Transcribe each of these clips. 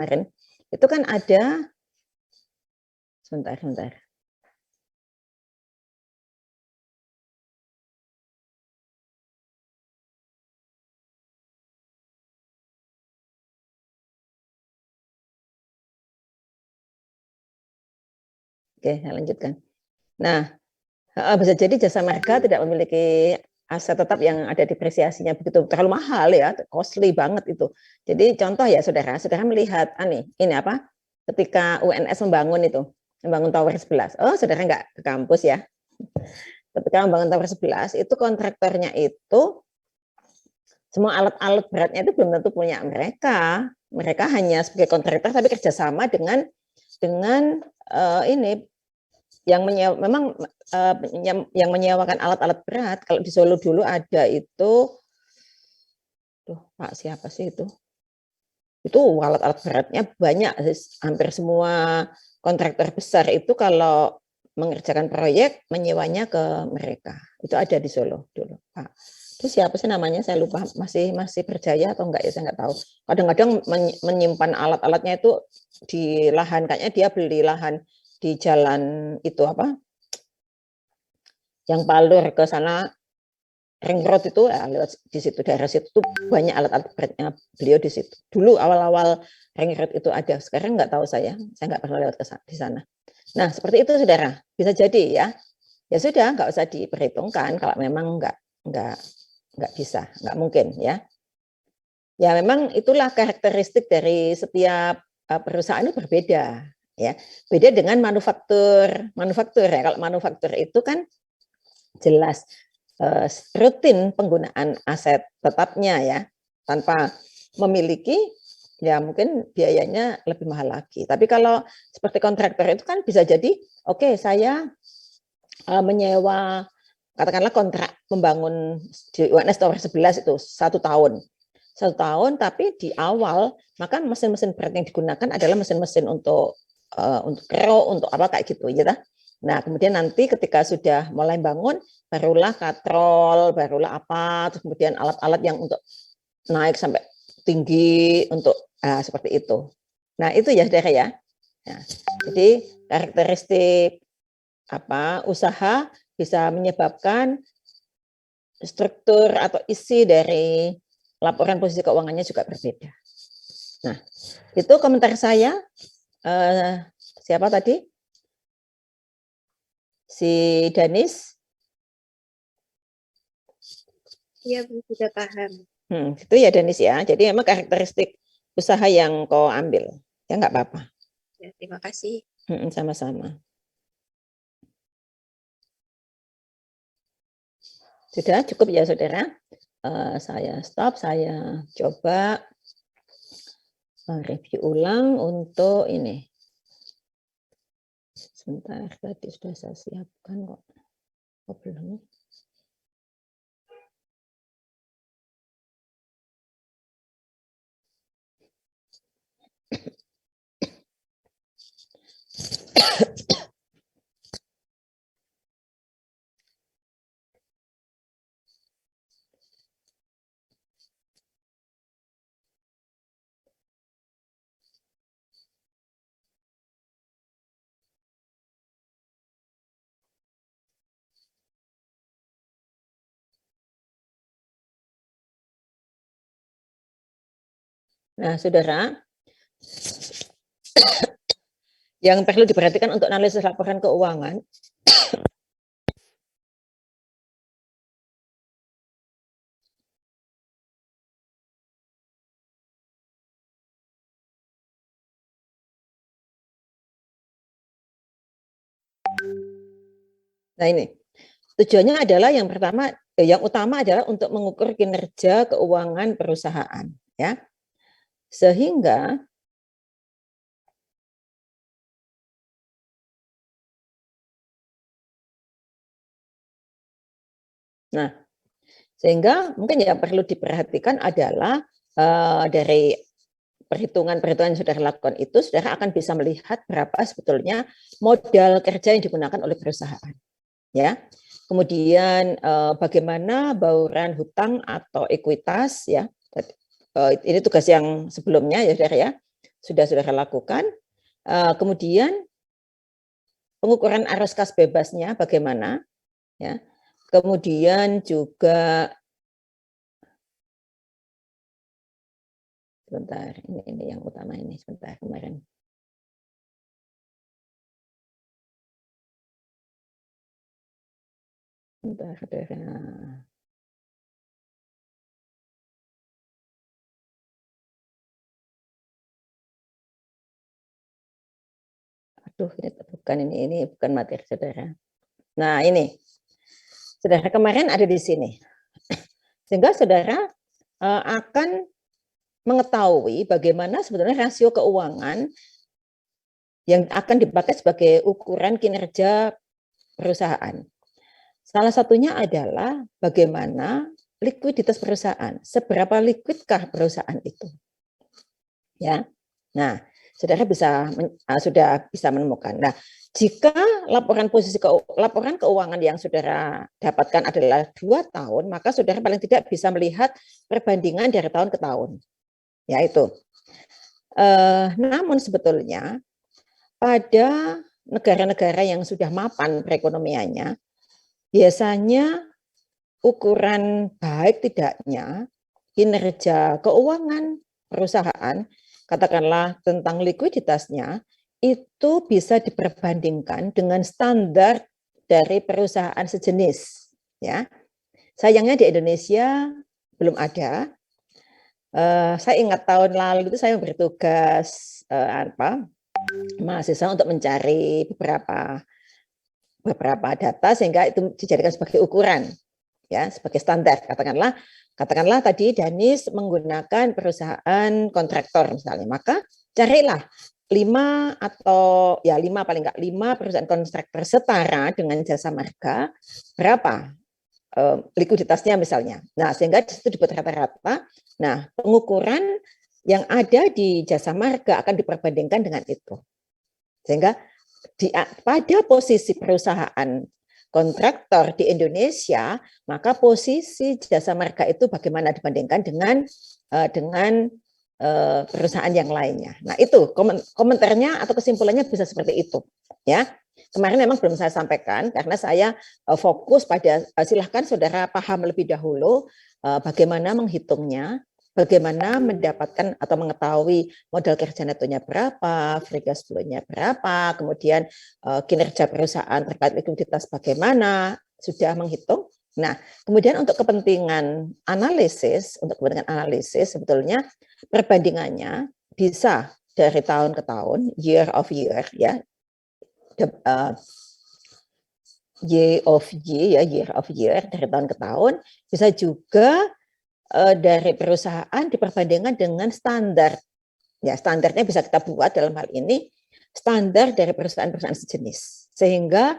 kemarin, itu kan ada, sebentar. Oke, saya lanjutkan. Nah, bisa jadi jasa marga tidak memiliki aset tetap yang ada depresiasinya begitu terlalu mahal ya, costly banget itu. Jadi contoh ya saudara melihat ini apa? Ketika UNS membangun Tower 11. Oh, saudara nggak ke kampus ya? Ketika membangun Tower 11 itu kontraktornya itu semua alat-alat beratnya itu belum tentu punya mereka. Mereka hanya sebagai kontraktor tapi kerjasama dengan ini yang memang yang menyewakan alat-alat berat. Kalau di Solo dulu ada itu, Pak siapa sih itu? Itu alat-alat beratnya banyak, hampir semua kontraktor besar itu kalau mengerjakan proyek menyewanya ke mereka. Itu ada di Solo dulu, Pak. Itu siapa sih namanya? Saya lupa. Masih berjaya atau enggak ya? Saya enggak tahu. Kadang-kadang menyimpan alat-alatnya itu di lahan, kayaknya dia beli lahan di jalan itu apa? Yang Palur ke sana Ring Road itu lewat di situ, daerah situ tuh banyak alat-alat beratnya beliau di situ. Dulu awal-awal Ring Road itu ada, sekarang nggak tahu saya nggak pernah lewat di sana. Nah seperti itu saudara, bisa jadi ya. Ya sudah, nggak usah diperhitungkan kalau memang nggak bisa, nggak mungkin ya. Ya memang itulah karakteristik dari setiap perusahaan itu berbeda ya. Beda dengan manufaktur ya. Kalau manufaktur itu kan jelas rutin penggunaan aset tetapnya ya, tanpa memiliki ya mungkin biayanya lebih mahal lagi. Tapi kalau seperti kontraktor itu kan bisa jadi oke, saya menyewa katakanlah kontrak membangun di UNS Tower 11 itu 1 tahun. 1 tahun tapi di awal maka mesin-mesin berat yang digunakan adalah mesin-mesin untuk kero, untuk apa kayak gitu ya. Nah, kemudian nanti ketika sudah mulai bangun, barulah katrol, barulah apa, terus kemudian alat-alat yang untuk naik sampai tinggi untuk seperti itu. Nah, itu ya saudara ya. Nah, jadi karakteristik usaha bisa menyebabkan struktur atau isi dari laporan posisi keuangannya juga berbeda. Nah, itu komentar saya. Siapa tadi? Si Danis? Iya, Bu, sudah paham. Itu ya Danis ya. Jadi memang karakteristik usaha yang kau ambil. Ya nggak apa-apa. Ya, terima kasih. Sama-sama. Sudah cukup ya saudara. Saya stop, saya coba review ulang untuk ini. Sebentar, tadi sudah saya siapkan kok. Oh, belum. Nah, saudara, yang perlu diperhatikan untuk analisis laporan keuangan, nah ini, tujuannya adalah yang utama adalah untuk mengukur kinerja keuangan perusahaan, ya. Sehingga mungkin yang perlu diperhatikan adalah dari perhitungan-perhitungan yang sudah dilakukan itu, saudara akan bisa melihat berapa sebetulnya modal kerja yang digunakan oleh perusahaan, ya. Kemudian bagaimana bauran hutang atau ekuitas, ya. Ini tugas yang sebelumnya ya saudara ya. sudah saudara lakukan. Kemudian pengukuran arus kas bebasnya bagaimana, ya. Kemudian juga sebentar, ini yang utama ini sebentar kemarin. Sebentar, saudara. Aduh, ini bukan materi saudara. Nah, ini. Saudara kemarin ada di sini. Sehingga saudara akan mengetahui bagaimana sebenarnya rasio keuangan yang akan dipakai sebagai ukuran kinerja perusahaan. Salah satunya adalah bagaimana likuiditas perusahaan. Seberapa likuidkah perusahaan itu? Ya. Nah, saudara sudah bisa menemukan. Nah, jika laporan keuangan yang saudara dapatkan adalah 2 tahun, maka saudara paling tidak bisa melihat perbandingan dari tahun ke tahun. Ya itu. Namun sebetulnya pada negara-negara yang sudah mapan perekonomiannya, biasanya ukuran baik tidaknya kinerja keuangan perusahaan, katakanlah tentang likuiditasnya, itu bisa diperbandingkan dengan standar dari perusahaan sejenis. Ya, sayangnya di Indonesia belum ada. Saya ingat tahun lalu itu saya bertugas mahasiswa untuk mencari beberapa data sehingga itu dijadikan sebagai ukuran, ya, sebagai standar. Katakanlah tadi Danis menggunakan perusahaan kontraktor misalnya, maka carilah 5 atau ya 5 paling enggak 5 perusahaan kontraktor setara dengan jasa marga, berapa likuiditasnya misalnya. Nah, sehingga di situ dibuat rata-rata. Nah, pengukuran yang ada di jasa marga akan diperbandingkan dengan itu. Sehingga pada posisi perusahaan kontraktor di Indonesia, maka posisi jasa marga itu bagaimana dibandingkan dengan perusahaan yang lainnya. Nah, itu komentarnya atau kesimpulannya bisa seperti itu, ya. Kemarin memang belum saya sampaikan karena saya fokus pada silahkan saudara paham lebih dahulu bagaimana menghitungnya, bagaimana mendapatkan atau mengetahui modal kerja netonya berapa, free cash flow-nya berapa, kemudian kinerja perusahaan terkait likuiditas bagaimana, sudah menghitung. Nah, kemudian untuk kepentingan analisis sebetulnya perbandingannya bisa dari tahun ke tahun, year of year, ya. Year of year dari tahun ke tahun, bisa juga dari perusahaan diperbandingkan dengan standar. Ya, standarnya bisa kita buat dalam hal ini standar dari perusahaan-perusahaan sejenis. Sehingga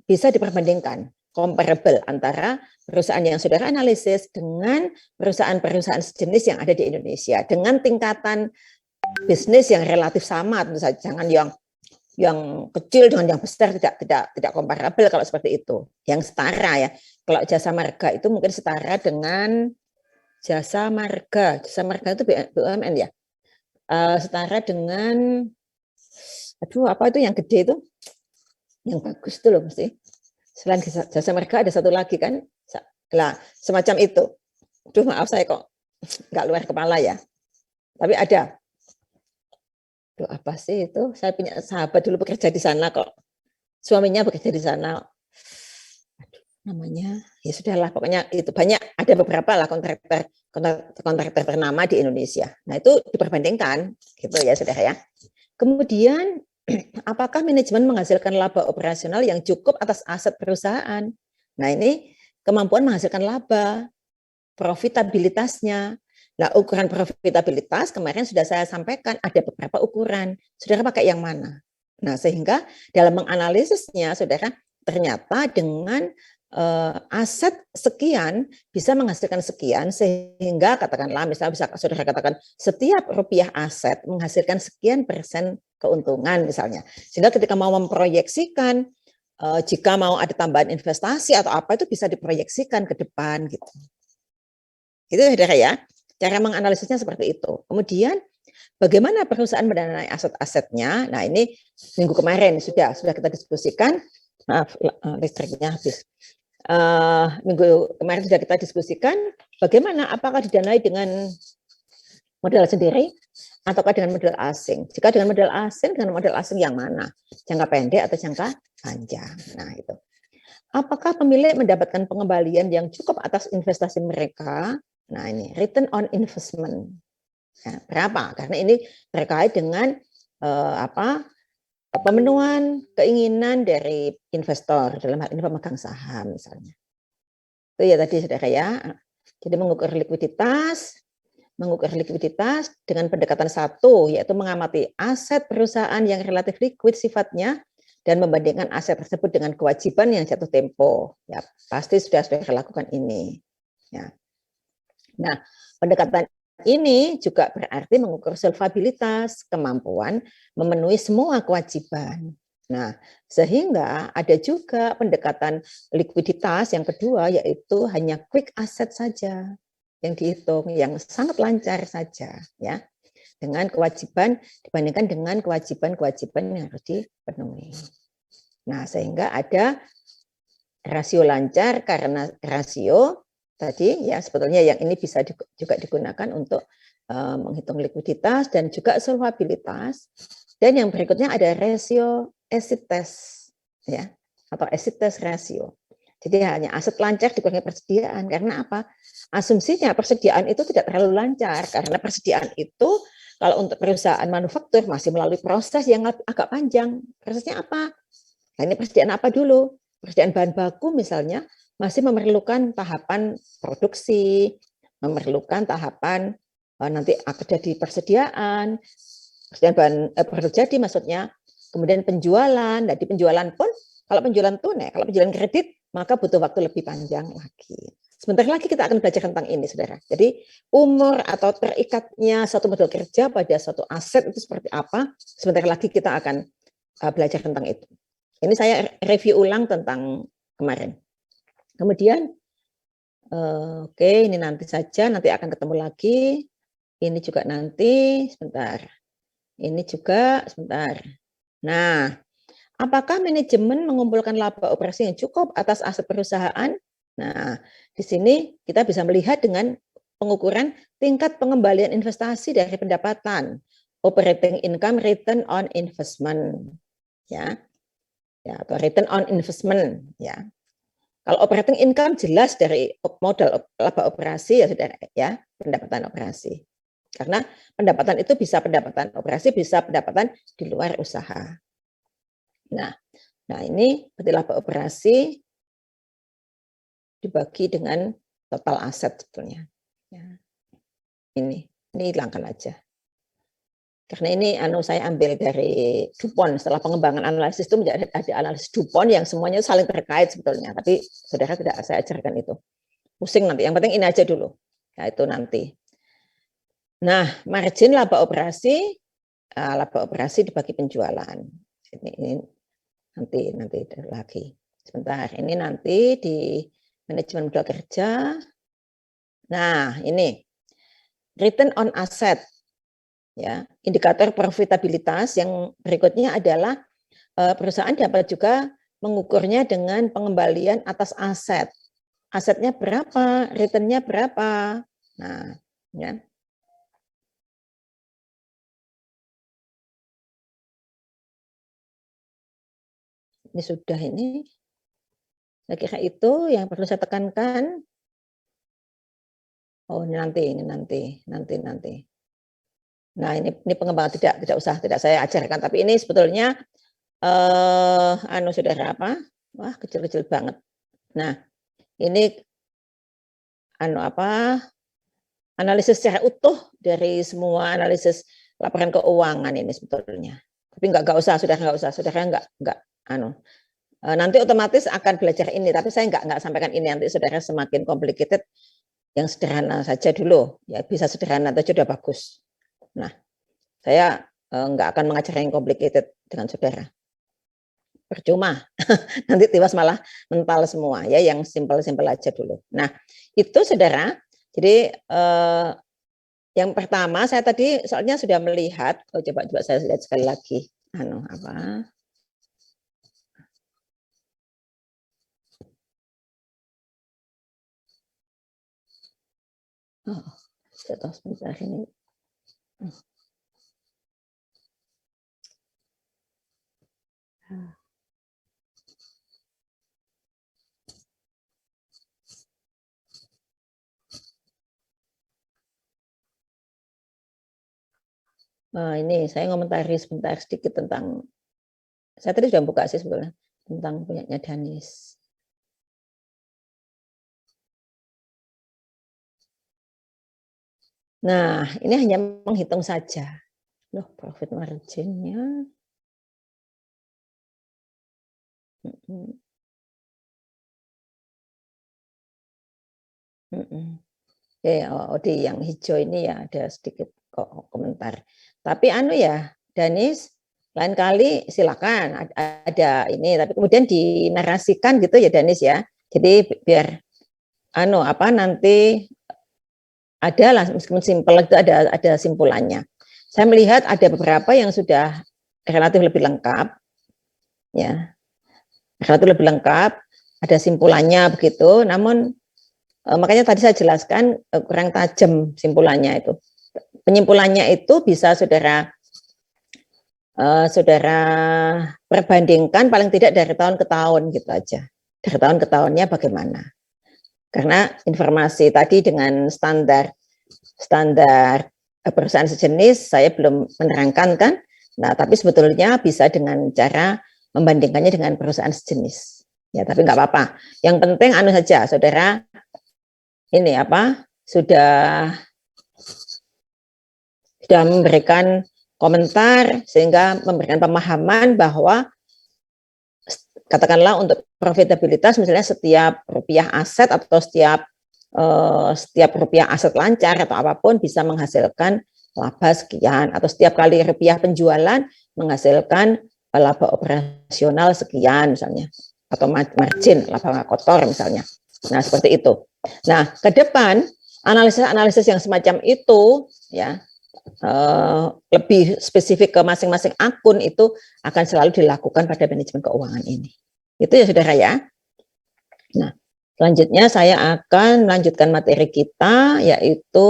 bisa diperbandingkan, comparable antara perusahaan yang saudara analisis dengan perusahaan-perusahaan sejenis yang ada di Indonesia dengan tingkatan bisnis yang relatif sama, tentu saja jangan yang kecil dengan yang besar tidak comparable kalau seperti itu. Yang setara ya. Kalau jasa marga itu mungkin setara dengan jasa marga itu BUMN ya. Setara dengan apa itu yang gede itu? Yang bagus itu loh mesti. Selain jasa marga ada satu lagi kan? Lah, semacam itu. Maaf saya kok nggak luar kepala ya. Tapi ada. Apa sih itu? Saya punya sahabat dulu bekerja di sana kok. Suaminya bekerja di sana. Aduh, namanya ya sudahlah, pokoknya itu banyak, ada beberapa lah kontraktor ternama di Indonesia. Nah, itu diperbandingkan gitu ya, saudara ya. Kemudian apakah manajemen menghasilkan laba operasional yang cukup atas aset perusahaan? Nah, ini kemampuan menghasilkan laba, profitabilitasnya. Nah, ukuran profitabilitas kemarin sudah saya sampaikan ada beberapa ukuran. Saudara pakai yang mana? Nah, sehingga dalam menganalisisnya, saudara ternyata dengan aset sekian bisa menghasilkan sekian, sehingga katakanlah misalnya bisa saudara katakan setiap rupiah aset menghasilkan sekian persen keuntungan misalnya. Sehingga ketika mau memproyeksikan jika mau ada tambahan investasi atau apa itu bisa diproyeksikan ke depan gitu. Itu saudara ya. Cara menganalisisnya seperti itu. Kemudian bagaimana perusahaan mendanai aset-asetnya? Nah, ini minggu kemarin sudah kita diskusikan. Maaf, listriknya habis. Minggu kemarin sudah kita diskusikan bagaimana, apakah didanai dengan modal sendiri ataukah dengan modal asing. Jika dengan modal asing yang mana? Jangka pendek atau jangka panjang. Nah, itu. Apakah pemilik mendapatkan pengembalian yang cukup atas investasi mereka? Nah, ini return on investment. Ya, berapa? Karena ini terkait dengan pemenuhan keinginan dari investor, dalam hal ini pemegang saham misalnya. Itu ya tadi saudara ya. Jadi mengukur likuiditas dengan pendekatan satu, yaitu mengamati aset perusahaan yang relatif liquid sifatnya dan membandingkan aset tersebut dengan kewajiban yang jatuh tempo. Ya, pasti sudah lakukan ini. Ya. Nah, pendekatan ini juga berarti mengukur solvabilitas, kemampuan memenuhi semua kewajiban. Nah, sehingga ada juga pendekatan likuiditas yang kedua, yaitu hanya quick asset saja yang dihitung, yang sangat lancar saja, ya, dengan kewajiban dibandingkan dengan kewajiban-kewajiban yang harus dipenuhi. Nah, sehingga ada rasio lancar, karena rasio tadi ya sebetulnya yang ini bisa juga digunakan untuk menghitung likuiditas dan juga solvabilitas. Dan yang berikutnya ada rasio acid test, ya, atau acid test rasio. Jadi hanya aset lancar dikurangi persediaan. Karena apa? Asumsinya persediaan itu tidak terlalu lancar, karena persediaan itu kalau untuk perusahaan manufaktur masih melalui proses yang agak panjang. Prosesnya apa? Nah, ini persediaan apa dulu? Persediaan bahan baku misalnya masih memerlukan tahapan produksi, memerlukan tahapan nanti akan jadi persediaan bahan produk jadi maksudnya, kemudian penjualan. Nah, di penjualan pun kalau penjualan tunai, kalau penjualan kredit maka butuh waktu lebih panjang lagi. Sebentar lagi kita akan belajar tentang ini, saudara. Jadi umur atau terikatnya satu modal kerja pada suatu aset itu seperti apa? Sebentar lagi kita akan belajar tentang itu. Ini saya review ulang tentang kemarin. Kemudian, oke, ini nanti saja, nanti akan ketemu lagi. Ini juga nanti, sebentar. Ini juga, sebentar. Nah, apakah manajemen mengumpulkan laba operasi yang cukup atas aset perusahaan? Nah, di sini kita bisa melihat dengan pengukuran tingkat pengembalian investasi dari pendapatan, operating income return on investment, ya, atau return on investment, ya. Kalau operating income jelas dari modal laba operasi ya, saudara, ya, pendapatan operasi. Karena pendapatan itu bisa pendapatan operasi, bisa pendapatan di luar usaha. Nah ini laba operasi dibagi dengan total aset sebetulnya. Ya. Ini hilangkan aja. Karena ini saya ambil dari DuPont. Setelah pengembangan analisis itu menjadi ada analisis DuPont yang semuanya saling terkait sebetulnya. Tapi saudara tidak saya ajarkan itu. Pusing nanti. Yang penting ini aja dulu. Ya, itu nanti. Nah, margin laba operasi dibagi penjualan. Ini nanti lagi. Sebentar, ini nanti di manajemen modal kerja. Nah, ini return on asset. Ya, indikator profitabilitas yang berikutnya adalah perusahaan dapat juga mengukurnya dengan pengembalian atas aset. Asetnya berapa, returnnya berapa. Nah, ya. Ini sudah ini. Saya kira itu yang perlu saya tekankan. Oh, ini nanti. Nah, ini pengembangan tidak usah, tidak saya ajarkan, tapi ini sebetulnya saudara apa? Wah, kecil-kecil banget. Nah, ini analisis secara utuh dari semua analisis laporan keuangan ini sebetulnya. Tapi enggak usah, saudara enggak nanti otomatis akan belajar ini, tapi saya enggak sampaikan ini, nanti saudara semakin complicated, yang sederhana saja dulu, ya bisa sederhana saja sudah bagus. Nah, saya enggak akan mengajar yang complicated dengan saudara. Percuma, nanti tiwas malah mental semua, ya, yang simpel-simpel aja dulu. Nah, itu saudara, jadi Yang pertama saya tadi soalnya sudah melihat, coba saya lihat sekali lagi. Apa? Oh, saya tahu sebentar ini. Ini saya ngomentari sebentar sedikit tentang, saya tadi sudah buka sih sebenarnya, tentang punyanya Danis. Nah, ini hanya menghitung saja. Loh, profit margin-nya. Di yang hijau ini ya ada sedikit komentar. Tapi ya, Danis, lain kali silakan ada ini, tapi kemudian dinarasikan gitu ya Danis ya. Jadi biar nanti ada lah, meskipun simpel itu ada simpulannya. Saya melihat ada beberapa yang sudah relatif lebih lengkap, ya, relatif lebih lengkap, ada simpulannya begitu. Namun makanya tadi saya jelaskan kurang tajam simpulannya itu. Penyimpulannya itu bisa saudara perbandingkan paling tidak dari tahun ke tahun gitu aja. Dari tahun ke tahunnya bagaimana? Karena informasi tadi dengan standar perusahaan sejenis saya belum menerangkan kan. Nah, tapi sebetulnya bisa dengan cara membandingkannya dengan perusahaan sejenis. Ya, tapi nggak apa-apa. Yang penting saja, saudara ini sudah memberikan komentar sehingga memberikan pemahaman bahwa katakanlah untuk profitabilitas misalnya setiap rupiah aset atau setiap rupiah aset lancar atau apapun bisa menghasilkan laba sekian, atau setiap kali rupiah penjualan menghasilkan laba operasional sekian misalnya, atau margin laba kotor misalnya. Nah, seperti itu. Nah, ke depan analisis yang semacam itu ya lebih spesifik ke masing-masing akun itu akan selalu dilakukan pada manajemen keuangan ini. Itu ya saudara ya. Nah, selanjutnya saya akan melanjutkan materi kita, yaitu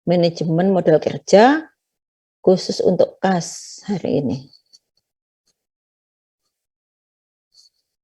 manajemen modal kerja khusus untuk kas hari ini.